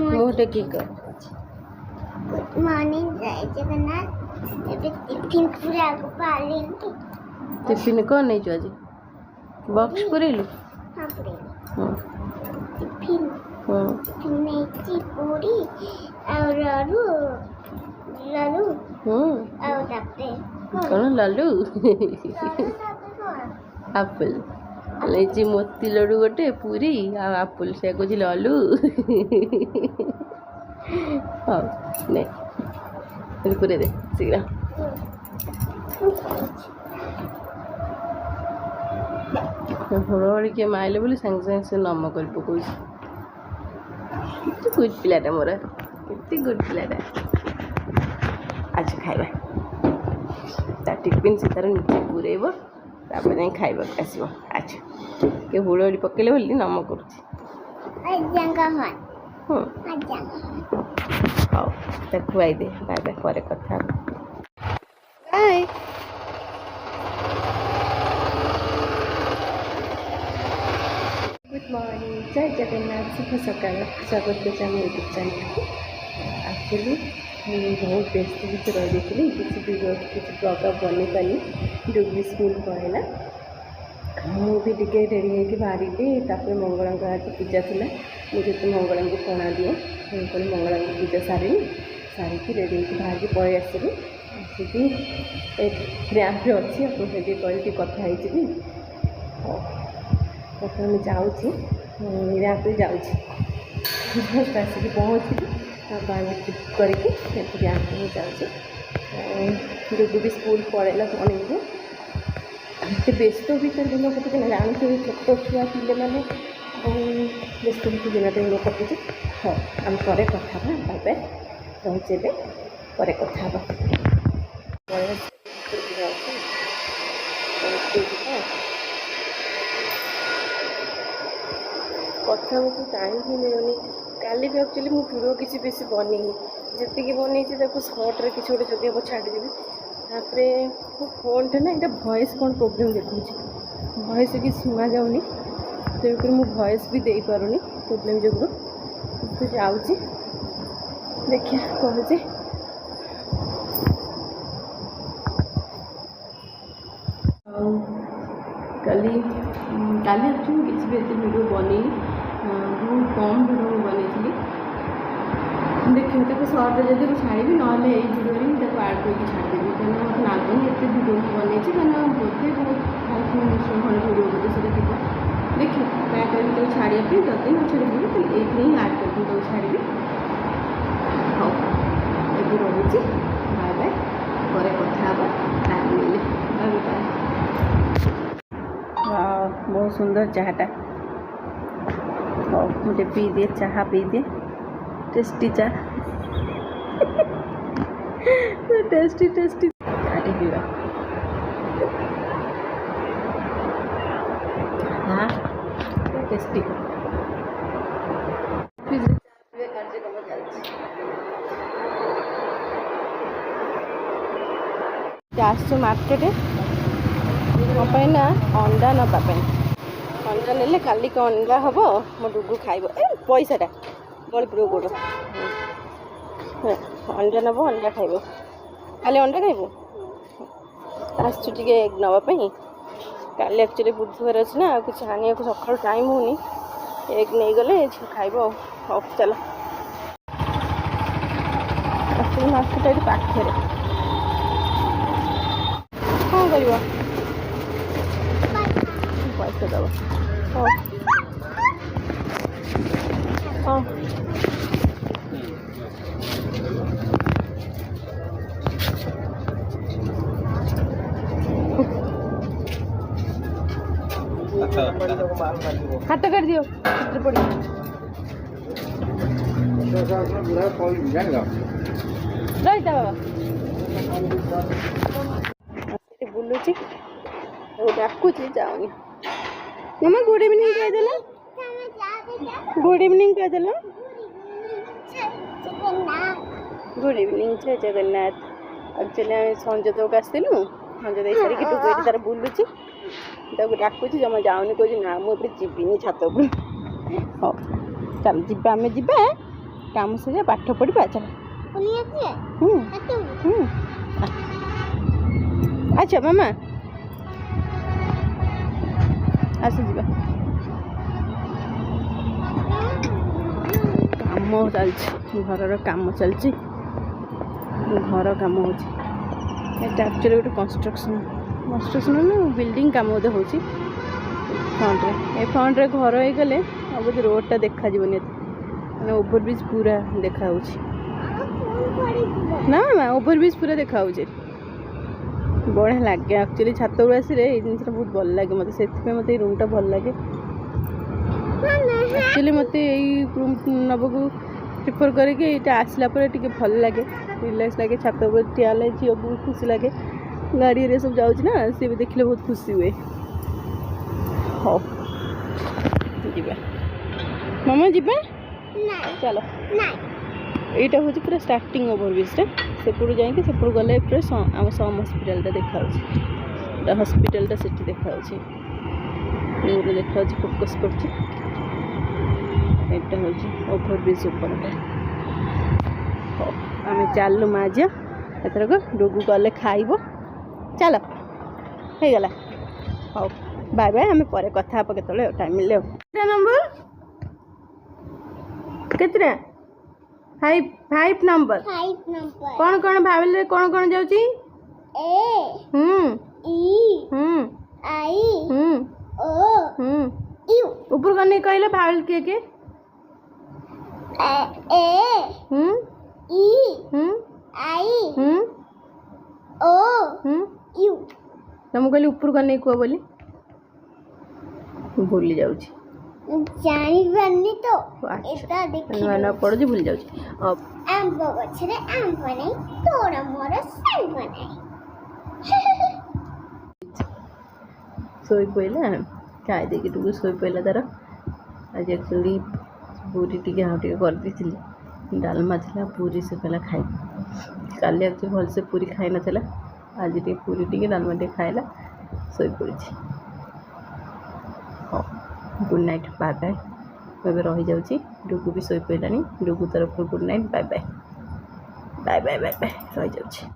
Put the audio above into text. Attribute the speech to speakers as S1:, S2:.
S1: मुँह टेकी कर।
S2: Good morning जय जगन्नाथ। ଏବେ ଟିଫିନ ପୁରା ଆଗ ପାଳିଲି।
S1: टिफिन कौन नहीं जो आज बॉक्स पुरेलु
S2: हाँ पुरेली
S1: हाँ
S2: टिफिन
S1: हाँ
S2: ନେଇଛି ପୁରୀ ଆଉ ଲଡୁ ଲଡୁ ଆଉ ତାପରେ
S1: कौन लालू
S2: ତାପରେ କଣ
S1: ଆପଲ लेची मोती लड्डू गोटे पूरी आ आपुल से कुछ लालू हाँ नहीं पूरे दे शीघ्र हड़बड़ी किए माइले बोली सागे सागे से नम कर पकड़ गुड पिलाटा मोर के गुड पिलाटा आज खाइबा ता टिफिन से तार नीचे पूरेब तापर जाई खाइबा आसब अच्छा के हुड़बड़ी पकेले बोली नम करुच्ची
S2: अजांगा हन
S1: हाँ
S2: अजांगा
S1: हाँ तो खुआई दे बाय बाय पर कथा बाय गुड मॉर्निंग जय जगन्नाथ शुभ सकाल स्वागत करते यूट्यूब चैनल को एक्चुअली बहुत व्यस्त भी रही किसी वीडियो किसी ब्लॉग बन पानी डुगरी स्कूल पढ़ेला मुझे टे रेडी होकर बाहरी मंगला आज पूजा थी मुझे तो मंगला को पणा दिए कहीं मंगला को पूजा सारे सारिकी रेडी होकर बाहर की पलि आसली आसिकी रैंप्रे अच्छी आपको कही कथा जी प्रथम जाऊँगी रैंप्रे जाऊँगी जस्ट आसिक पहुँचली ट्रिप करके रैंप्रे जाऊँगी डुगु भी स्कूल पढ़ेला मॉर्निंग को एत व्यस्त भर दिन कटुचे ना जानते छोट छुआ पिले मैंने व्यस्त भर दिन दिन कटुचे हाँ आम पर कथा बाय बाय रहुचे पर कथा कथा को टाइम ही मिलूनी काली भी एक्चुअली मुझे वीडियो किसी बेस बन जी बनई सर्ट्रे किसी गोटे जदि हम छाड़देवी तापरे मो फोन टा ना यहाँ वॉइस कौन प्रोब्लेम देखुची वॉइस कि शुणा जाऊनी तेणुक मुझे वॉइस भी दे पारुनी प्रोब्लेम जो तो जाऊँगी देखिए कौन काली काली एक्चुअली किसी भी एते वीडियो बनी बहुत कम वीडियो बनी देखिए तो सर्ट जब मुझे छाड़ी ना वीडियो ही आड करके छाड़देवी कहीं मतलब लगुन एत वीडियो बनी कहीं बोधे बहुत 5 मिनट खंड वीडियो बोधे से देखिए क्या करें तो छाड़ापी जदि न छाड़ी तो ये ही आड करके तो छाड़ी हाँ ये रोचे बाय बाय पर कथा टाइम मिले बाय बाय बहुत सुंदर चाहटा हाँ मुझे पी दिए चाह पी दिए टेस्टी चा टेस्टी टेस्टी चाटे पीवा हाँ टेस्टी कार्यक्रम चलती मार्केट ना अंडा नापी अंडा ने काली अंडा हम मो डुगु खाइब ए पैसाटा गली पड़ो गोड़ अंडा नब अंडा खाइब खाली अंडा खाइब आसचु टे एग नापी काली एक्चुअली बुधवार अच्छे ना कुछ आने को सका टाइम होनी एग नहीं गले खाइब हाँ चल एक्चुअली मार्केट ये पाखे कौन कर पैसा दब हाँ हाँ हाथ कर दियो चित्र पड़ी रहीता बाबा बुलूची डाकुची जाऊनी मम्मा गुड इवनिंग कहदेल गुड इवनिंग कहदेल गुड इवनिंग जय जगन्नाथ एक्चुअली आम संजोदक आसलु संजोद सारी टुकु तार बुलूची डाकुची जमा जाऊनी कह ना मुझे जीविनी छात हाँ ଚାଲ ଯିବା ଆମେ ଯିବା କାମ ସରିବା ପାଠ ପଢ଼ିବା ଚାଲ।
S2: ପୁଣି ଆସିବେ
S1: ହୁଁ
S2: କେତେବେଳେ?
S1: ହୁଁ ଆଚ୍ଛା ମାମା ଆସ ଯିବା। କାମ ଚାଲିଛି ଘରର କାମ ଚାଲିଛି ଘର କାମ ହେଉଛି এটা ଆକ୍ଚୁଆଲି ଗୋଟେ କନଷ୍ଟ୍ରକ୍ସନ୍ ନା ବିଲ୍ଡିଂ କାମ ବୋଧେ ହେଉଛି ଫ୍ରଣ୍ଟରେ ଏ ଫ୍ରଣ୍ଟରେ ଘର ହେଇଗଲେ ଆଉ ବୋଧେ ରୋଡ଼ଟା ଦେଖାଯିବନି ଏତେ ମାନେ ଓଭରବ୍ରିଜ୍ ପୁରା ଦେଖାହେଉଛି ନା ନା ଓଭରବ୍ରିଜ୍ ପୁରା ଦେଖାହେଉଛି ବଢ଼ିଆ ଲାଗେ ଆକ୍ଚୁଆଲି ଛାତକୁ ଆସିଲେ ଏଇ ଜିନିଷଟା ବହୁତ ଭଲ ଲାଗେ ମୋତେ ସେଥିପାଇଁ ମୋତେ ଏଇ ରୁମ୍ଟା ଭଲ ଲାଗେ ଆକ୍ଚୁଆଲି ମୋତେ ଏଇ ରୁମ୍ ନେବାକୁ ପ୍ରିଫର୍ କରିକି ଏଇଟା ଆସିଲା ପରେ ଟିକେ ଭଲ ଲାଗେ ରିଲାକ୍ସ ଲାଗେ ଛାତ ଉପରେ ଠିଆ ହେଲେ ଝିଅକୁ ବି ଖୁସି ଲାଗେ ଗାଡ଼ିରେ ସବୁ ଯାଉଛି ନା ସିଏ ବି ଦେଖିଲେ ବହୁତ ଖୁସି ହୁଏ ହଉ ଯିବା ମାମା ଯିବା ଚାଲ ଏଇଟା ହେଉଛି ପୁରା ଷ୍ଟାର୍ଟିଂ ଓଭରବ୍ରିଜ୍ଟା ସେପଟୁ ଯାଇକି ସେପଟୁ ଗଲେ ପୁରା ଆମ ସମ୍ ହସ୍ପିଟାଲଟା ଦେଖାହେଉଛି ଏଇଟା ହସ୍ପିଟାଲଟା ସେଠି ଦେଖାହେଉଛି ଦୂରରେ ଦେଖାହେଉଛି ଫୋକସ୍ କରୁଛି ଏଇଟା ହେଉଛି ଓଭରବ୍ରିଜ୍ ଉପରଟା ହଉ ଆମେ ଚାଲୁ ମା ଝିଅ ଏଥରକ ଡୁଗୁ ଗଲେ ଖାଇବ ଚାଲ ହେଇଗଲା ହଉ ବାଏ ବାଏ ଆମେ ପରେ କଥା ହେବା କେତେବେଳେ ଟାଇମ୍ ମିଳିଲେ ଆଉ କେତେଟା ନମ୍ବର କେତେଟା 5 ନମ୍ବର କ'ଣ କ'ଣ ଭାବିଲେ କ'ଣ କ'ଣ ଯାଉଛି
S2: ଏ
S1: ହୁଁ
S2: ଇ
S1: ହୁଁ
S2: ଆଇ
S1: ହୁଁ
S2: ଓ
S1: ହୁଁ
S2: ୟୁ
S1: ଉପରକୁ ଅନେଇ କହିଲେ ଭାବିଲେ କିଏ କିଏ
S2: ଏ
S1: ହୁଁ
S2: ଇ
S1: ହୁଁ
S2: ଆଇ
S1: ହୁଁ
S2: ଓ
S1: ହୁଁ
S2: ୟୁ
S1: ତ ମୁଁ କହିଲି ଉପରକୁ ଅନେଇ କୁହ ବୋଲି ଭୁଲି ଯାଉଛି
S2: ଜାଣିପାରୁନି ତ
S1: ଆଚ୍ଛା
S2: ଏଟା
S1: ନୂଆ ନୂଆ ପଢ଼ୁଛି ଭୁଲି ଯାଉଛି
S2: ଆମ୍ବ ଗଛରେ ଆମ୍ବ ନାହିଁ ତୋର ମୋର ସାଙ୍ଗ ନାହିଁ
S1: ଶୋଇ ପଇଲା ଖାଇ ଦେଇକି ଟିକେ ଶୋଇ ପଇଲା ତାର ଆଜି ଆକ୍ଚୁଆଲି ପୁରୀ ଟିକେ ଆଉ ଟିକେ କରିଦେଇଥିଲି ଡାଲମା ଥିଲା ପୁରୀ ସେ କହିଲା ଖାଇବ କାଲି ଆକ୍ଚୁଆଲି ଭଲସେ ପୁରୀ ଖାଇନଥିଲା ଆଜି ଟିକେ ପୁରୀ ଟିକେ ଡାଲମା ଟିକେ ଖାଇଲା ଶୋଇପଡ଼ିଛି ହଉ ଗୁଡ଼୍ ନାଇଟ୍ ବାଏ ବାଏ ମୁଁ ଏବେ ରହିଯାଉଛି ଡୁଗୁ ବି ଶୋଇପଡ଼ିଲାଣି ଡୁଗୁ ତରଫରୁ good night bye bye bye bye bye bye ରହିଯାଉଛି।